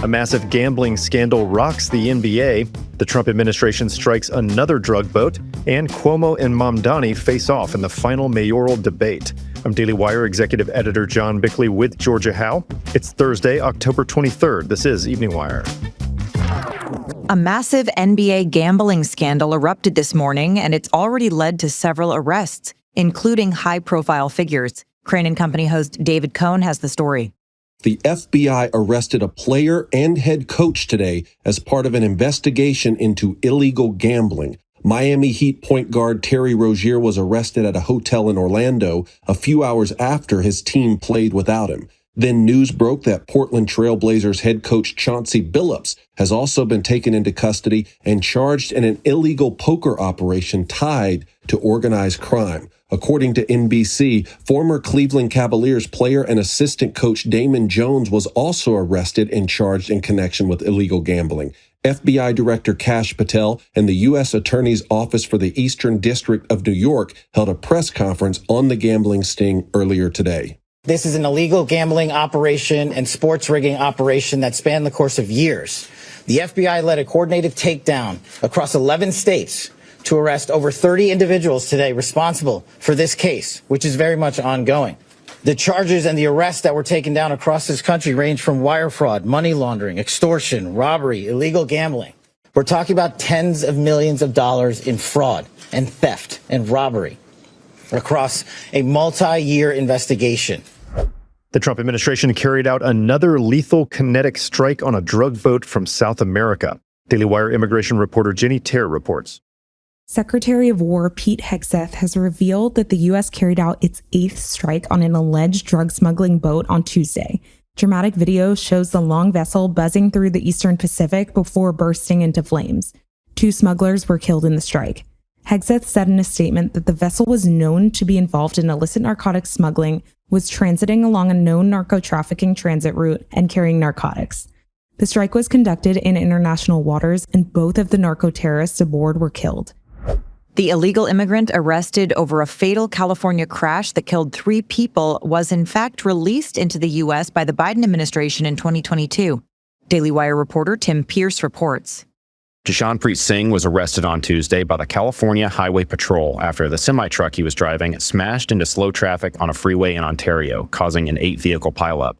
A massive gambling scandal rocks the NBA. The Trump administration strikes another drug boat. And Cuomo and Mamdani face off in the final mayoral debate. I'm Daily Wire Executive Editor John Bickley with Georgia Howe. It's Thursday, October 23rd. This is Evening Wire. A massive NBA gambling scandal erupted this morning, and it's already led to several arrests, including high-profile figures. Crane & Company host David Cohn has the story. The FBI arrested a player and head coach today as part of an investigation into illegal gambling. Miami Heat point guard Terry Rozier was arrested at a hotel in Orlando a few hours after his team played without him. Then news broke that Portland Trail Blazers head coach Chauncey Billups has also been taken into custody and charged in an illegal poker operation tied to organized crime. According to NBC, former Cleveland Cavaliers player and assistant coach Damon Jones was also arrested and charged in connection with illegal gambling. FBI Director Kash Patel and the U.S. Attorney's Office for the Eastern District of New York held a press conference on the gambling sting earlier today. This is an illegal gambling operation and sports rigging operation that spanned the course of years. The FBI led a coordinated takedown across 11 states to arrest over 30 individuals today responsible for this case, which is very much ongoing. The charges and the arrests that were taken down across this country range from wire fraud, money laundering, extortion, robbery, illegal gambling. We're talking about tens of millions of dollars in fraud and theft and robbery across a multi-year investigation. The Trump administration carried out another lethal kinetic strike on a drug boat from South America. Daily Wire immigration reporter Jenny Terr reports. Secretary of War Pete Hegseth has revealed that the U.S. carried out its 8th strike on an alleged drug smuggling boat on Tuesday. Dramatic video shows the long vessel buzzing through the Eastern Pacific before bursting into flames. 2 smugglers were killed in the strike. Hegseth said in a statement that the vessel was known to be involved in illicit narcotics smuggling, was transiting along a known narco-trafficking transit route, and carrying narcotics. The strike was conducted in international waters, and both of the narco-terrorists aboard were killed. The illegal immigrant arrested over a fatal California crash that killed 3 people was in fact released into the U.S. by the Biden administration in 2022. Daily Wire reporter Tim Pierce reports. Jashanpreet Singh was arrested on Tuesday by the California Highway Patrol after the semi-truck he was driving smashed into slow traffic on a freeway in Ontario, causing an 8-vehicle pileup.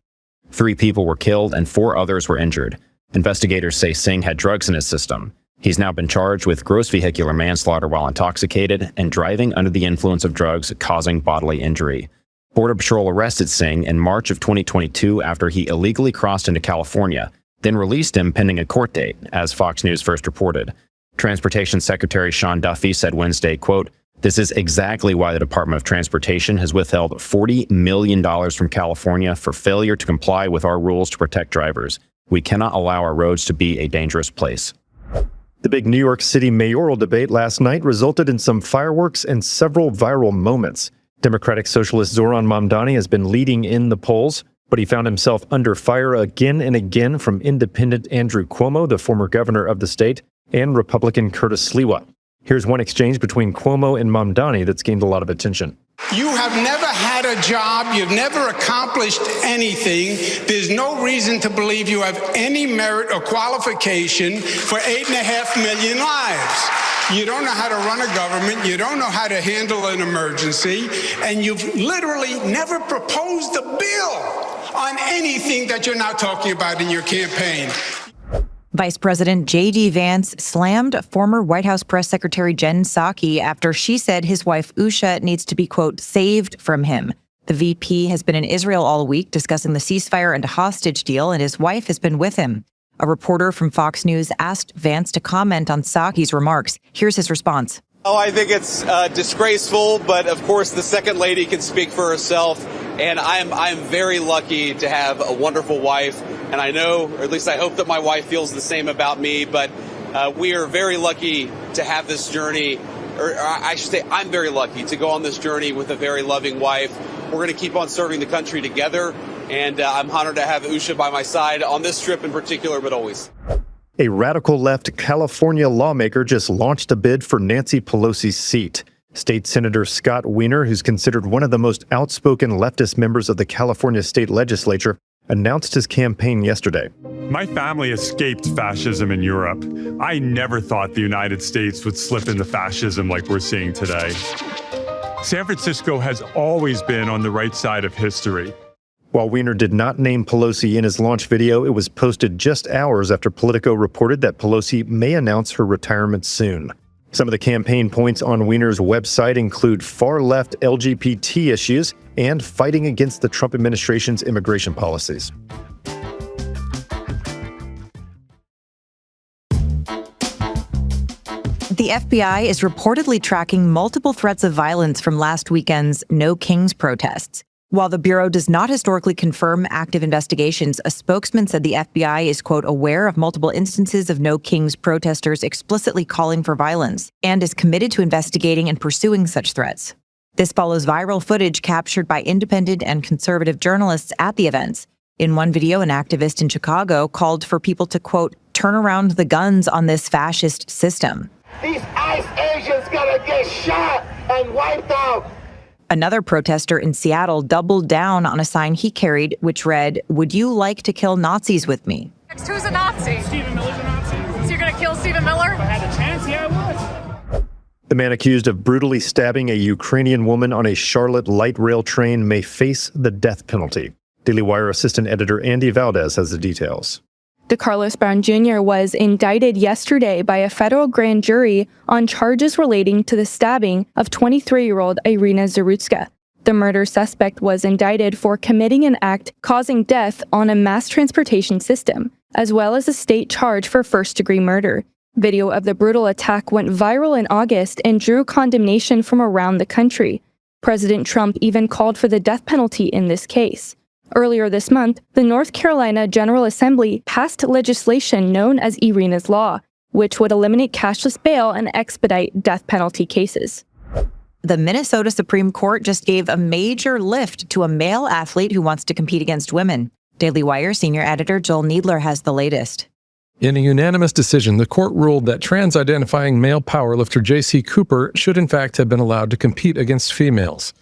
3 people were killed and 4 others were injured. Investigators say Singh had drugs in his system. He's now been charged with gross vehicular manslaughter while intoxicated and driving under the influence of drugs causing bodily injury. Border Patrol arrested Singh in March of 2022 after he illegally crossed into California, then released him pending a court date, as Fox News first reported. Transportation Secretary Sean Duffy said Wednesday, quote, "This is exactly why the Department of Transportation has withheld $40 million from California for failure to comply with our rules to protect drivers. We cannot allow our roads to be a dangerous place." The big New York City mayoral debate last night resulted in some fireworks and several viral moments. Democratic Socialist Zoran Mamdani has been leading in the polls, but he found himself under fire again and again from independent Andrew Cuomo, the former governor of the state, and Republican Curtis Sliwa. Here's one exchange between Cuomo and Mamdani that's gained a lot of attention. You have never had a job. You've never accomplished anything. There's no reason to believe you have any merit or qualification for 8.5 million lives. You don't know how to run a government. You don't know how to handle an emergency. And you've literally never proposed a bill on anything that you're now talking about in your campaign. Vice President J.D. Vance slammed former White House Press Secretary Jen Psaki after she said his wife Usha needs to be, quote, saved from him. The VP has been in Israel all week discussing the ceasefire and a hostage deal, and his wife has been with him. A reporter from Fox News asked Vance to comment on Psaki's remarks. Here's his response. Oh, I think it's disgraceful, but of course the second lady can speak for herself. And I'm very lucky to have a wonderful wife. And I know, or at least I hope that my wife feels the same about me. But we are very lucky to have this journey, or I should say I'm very lucky to go on this journey with a very loving wife. We're going to keep on serving the country together. And I'm honored to have Usha by my side on this trip in particular, but always. A radical left California lawmaker just launched a bid for Nancy Pelosi's seat. State Senator Scott Wiener, who's considered one of the most outspoken leftist members of the California state legislature, announced his campaign yesterday. My family escaped fascism in Europe. I never thought the United States would slip into fascism like we're seeing today. San Francisco has always been on the right side of history. While Weiner did not name Pelosi in his launch video, it was posted just hours after Politico reported that Pelosi may announce her retirement soon. Some of the campaign points on Weiner's website include far-left LGBT issues and fighting against the Trump administration's immigration policies. The FBI is reportedly tracking multiple threats of violence from last weekend's No Kings protests. While the Bureau does not historically confirm active investigations, a spokesman said the FBI is, quote, aware of multiple instances of No Kings protesters explicitly calling for violence and is committed to investigating and pursuing such threats. This follows viral footage captured by independent and conservative journalists at the events. In one video, an activist in Chicago called for people to, quote, turn around the guns on this fascist system. These ICE agents gotta get shot and wiped out. Another protester in Seattle doubled down on a sign he carried, which read, "Would you like to kill Nazis with me?" Who's a Nazi? Stephen Miller's a Nazi. So you're going to kill Stephen Miller? If I had the chance, yeah, I would. The man accused of brutally stabbing a Ukrainian woman on a Charlotte light rail train may face the death penalty. Daily Wire assistant editor Andy Valdez has the details. DeCarlos Brown Jr. was indicted yesterday by a federal grand jury on charges relating to the stabbing of 23-year-old Irina Zarutska. The murder suspect was indicted for committing an act causing death on a mass transportation system, as well as a state charge for first-degree murder. Video of the brutal attack went viral in August and drew condemnation from around the country. President Trump even called for the death penalty in this case. Earlier this month, the North Carolina General Assembly passed legislation known as Irina's Law, which would eliminate cashless bail and expedite death penalty cases. The Minnesota Supreme Court just gave a major lift to a male athlete who wants to compete against women. Daily Wire senior editor Joel Needler has the latest. In a unanimous decision, the court ruled that trans-identifying male powerlifter J.C. Cooper should in fact have been allowed to compete against females.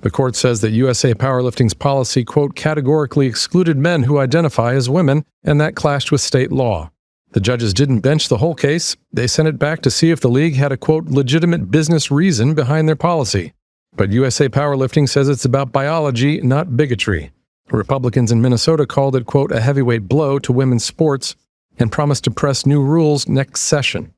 The court says that USA Powerlifting's policy, quote, categorically excluded men who identify as women, and that clashed with state law. The judges didn't bench the whole case. They sent it back to see if the league had a, quote, legitimate business reason behind their policy. But USA Powerlifting says it's about biology, not bigotry. Republicans in Minnesota called it, quote, a heavyweight blow to women's sports and promised to press new rules next session.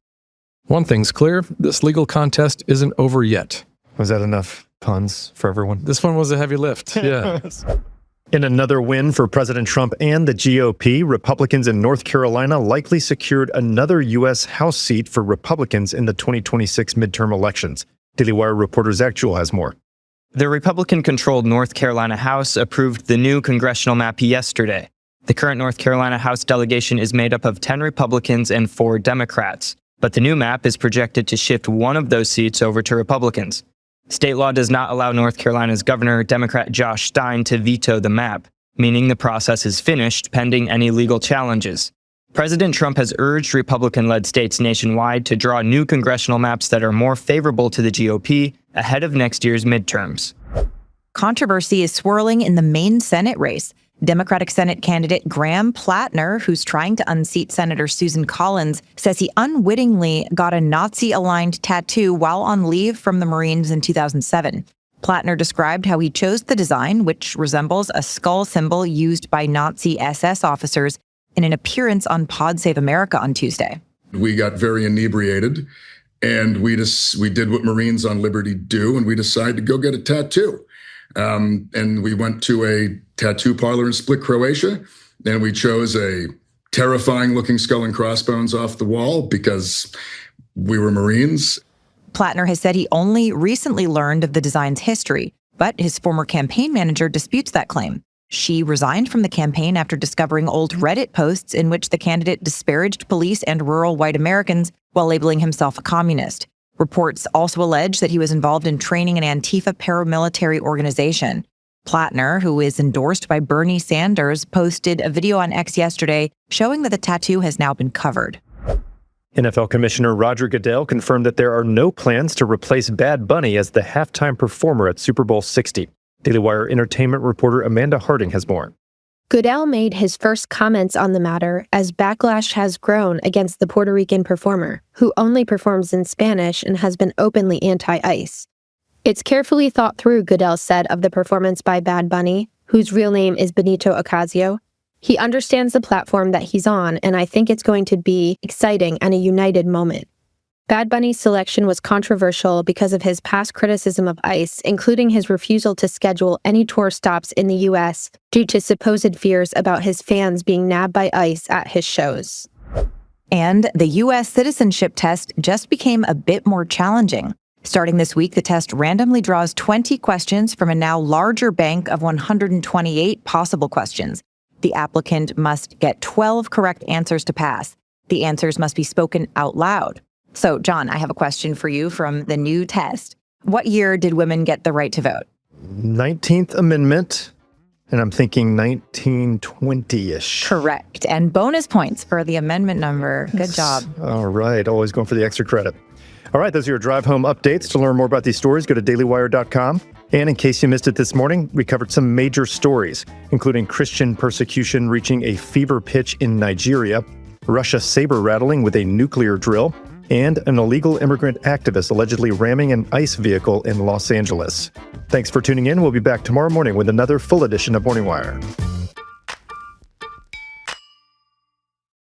One thing's clear, this legal contest isn't over yet. Was that enough puns for everyone? This one was a heavy lift, yeah. In another win for President Trump and the GOP, Republicans in North Carolina likely secured another U.S. House seat for Republicans in the 2026 midterm elections. Daily Wire reporter Zach Jewell has more. The Republican-controlled North Carolina House approved the new congressional map yesterday. The current North Carolina House delegation is made up of 10 Republicans and 4 Democrats, but the new map is projected to shift one of those seats over to Republicans. State law does not allow North Carolina's Governor, Democrat Josh Stein, to veto the map, meaning the process is finished pending any legal challenges. President Trump has urged Republican-led states nationwide to draw new congressional maps that are more favorable to the GOP ahead of next year's midterms. Controversy is swirling in the Maine Senate race. Democratic Senate candidate Graham Plattner, who's trying to unseat Senator Susan Collins, says he unwittingly got a Nazi-aligned tattoo while on leave from the Marines in 2007. Plattner described how he chose the design, which resembles a skull symbol used by Nazi SS officers, in an appearance on Pod Save America on Tuesday. We got very inebriated, and we did what Marines on liberty do, and we decided to go get a tattoo. And we went to a tattoo parlor in Split, Croatia, and we chose a terrifying-looking skull and crossbones off the wall because we were Marines. Plattner has said he only recently learned of the design's history, but his former campaign manager disputes that claim. She resigned from the campaign after discovering old Reddit posts in which the candidate disparaged police and rural white Americans while labeling himself a communist. Reports also allege that he was involved in training an Antifa paramilitary organization. Plattner, who is endorsed by Bernie Sanders, posted a video on X yesterday showing that the tattoo has now been covered. NFL Commissioner Roger Goodell confirmed that there are no plans to replace Bad Bunny as the halftime performer at Super Bowl 60. Daily Wire entertainment reporter Amanda Harding has more. Goodell made his first comments on the matter as backlash has grown against the Puerto Rican performer, who only performs in Spanish and has been openly anti-ICE. It's carefully thought through, Goodell said of the performance by Bad Bunny, whose real name is Benito Ocasio. He understands the platform that he's on, and I think it's going to be exciting and a united moment. Bad Bunny's selection was controversial because of his past criticism of ICE, including his refusal to schedule any tour stops in the U.S. due to supposed fears about his fans being nabbed by ICE at his shows. And the U.S. citizenship test just became a bit more challenging. Starting this week, the test randomly draws 20 questions from a now larger bank of 128 possible questions. The applicant must get 12 correct answers to pass. The answers must be spoken out loud. So, John, I have a question for you from the new test. What year did women get the right to vote? 19th Amendment, and I'm thinking 1920-ish. Correct. And bonus points for the amendment number. Good job. All right. Always going for the extra credit. All right. Those are your drive home updates. To learn more about these stories, go to dailywire.com. And in case you missed it this morning, we covered some major stories, including Christian persecution reaching a fever pitch in Nigeria, Russia saber rattling with a nuclear drill, and an illegal immigrant activist allegedly ramming an ICE vehicle in Los Angeles. Thanks for tuning in. We'll be back tomorrow morning with another full edition of Morning Wire.